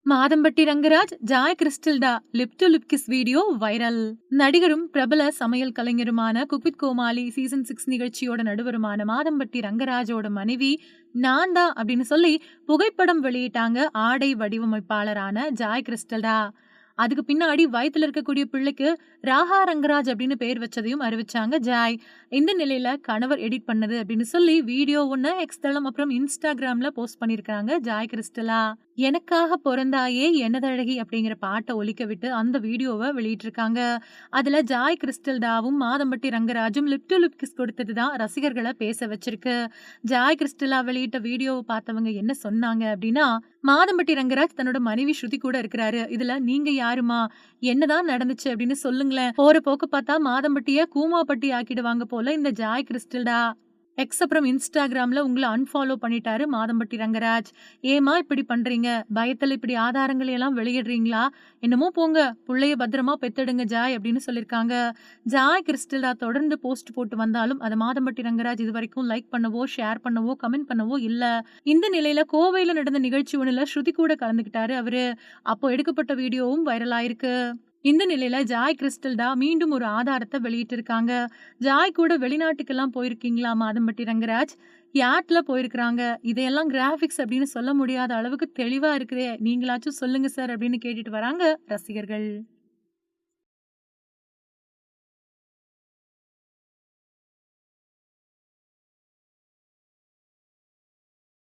Madhampatti Rangaraj, Joy Crizildaa lip to lip kiss video viral. நடிகரும் பிரபல சமையல் கலைஞருமான குக் வித் கோமாளி சீசன் 6 நிகழ்ச்சியோட நடுவருமான மாதம்பட்டி ரங்கராஜோட மனைவி நான்தா அப்படின்னு சொல்லி புகைப்படம் வெளியிட்டாங்க ஆடை வடிவமைப்பாளரான ஜாய் கிறிஸ்டல்டா. அதுக்கு பின்னாடி வயித்துல இருக்கக்கூடிய பிள்ளைக்கு ராஹா ரங்கராஜ் அப்படின்னு பேர் வச்சதையும் அறிவிச்சாங்க ஜாய். இந்த நிலையில கணவர் எடிட் பண்ணது அப்படின்னு சொல்லி வீடியோ ஒண்ணு எக்ஸ் தளம் அப்புறம் இன்ஸ்டாகிராம்ல போஸ்ட் பண்ணிருக்காங்க ஜாய் கிறிஸ்டலா. எனக்காக பிறந்தாயே எனதழகி அப்படிங்கிற பாட்டை ஒலிக்க விட்டு அந்த வீடியோவை வெளியிட்டிருக்காங்க. அதுல ஜாய் கிறிஸ்டல்டாவும் மாதம்பட்டி ரங்கராஜும் லிப் டு லிப் கிஸ் கொடுத்ததுதான் ரசிகர்களை பேச வச்சிருக்கு. ஜாய் கிறிஸ்டலா வெளியிட்ட வீடியோவை பார்த்தவங்க என்ன சொன்னாங்க அப்படின்னா, மாதம்பட்டி ரங்கராஜ் தன்னோட மனைவி ஸ்ருதி கூட இருக்கிறாரு. இதுல நீங்க யாருமா, என்னதான் நடந்துச்சு அப்படின்னு சொல்லுங்களேன். போற போக்கு பார்த்தா மாதம்பட்டிய கூமாப்பட்டி ஆக்கிடுவாங்க போல இந்த ஜாய் கிறிஸ்டல்டா. எக்ஸ் அப்புறம் இன்ஸ்டாகிராம்ல உங்களை அன்ஃபாலோ பண்ணிட்டாரு மாதம்பட்டி ரங்கராஜ். ஏமா இப்படி பண்றீங்க, பயத்துல இப்படி ஆதாரங்களை எல்லாம் வெளியிடுறீங்களா, என்னமோ போங்க, புள்ளைய பத்திரமா பெத்தெடுங்க ஜாய் அப்படின்னு சொல்லியிருக்காங்க. ஜாய் கிறிஸ்டல்டா தொடர்ந்து போஸ்ட் போட்டு வந்தாலும் அதை மாதம்பட்டி ரங்கராஜ் இது வரைக்கும் லைக் பண்ணவோ ஷேர் பண்ணவோ கமெண்ட் பண்ணவோ இல்ல. இந்த நிலையில கோவையில நடந்த நிகழ்ச்சி ஒண்ணுல ஸ்ருதி கூட கலந்துக்கிட்டாரு அவரு. அப்போ எடுக்கப்பட்ட வீடியோவும் வைரல் ஆயிருக்கு. இந்த நிலையில ஜாய் கிறிஸ்டல்டா மீண்டும் ஒரு ஆதாரத்தை வெளியிட்டிருக்காங்க. ஜாய் கூட வெளிநாட்டுக்கெல்லாம் போயிருக்கீங்களா மாதம்பட்டி ரங்கராஜ், யாட்ல போயிருக்கிறாங்க. இதையெல்லாம் கிராபிக்ஸ் அப்படின்னு சொல்ல முடியாத அளவுக்கு தெளிவா இருக்குதே, நீங்களாச்சும் சொல்லுங்க சார் அப்படின்னு கேட்டுட்டு வராங்க ரசிகர்கள்.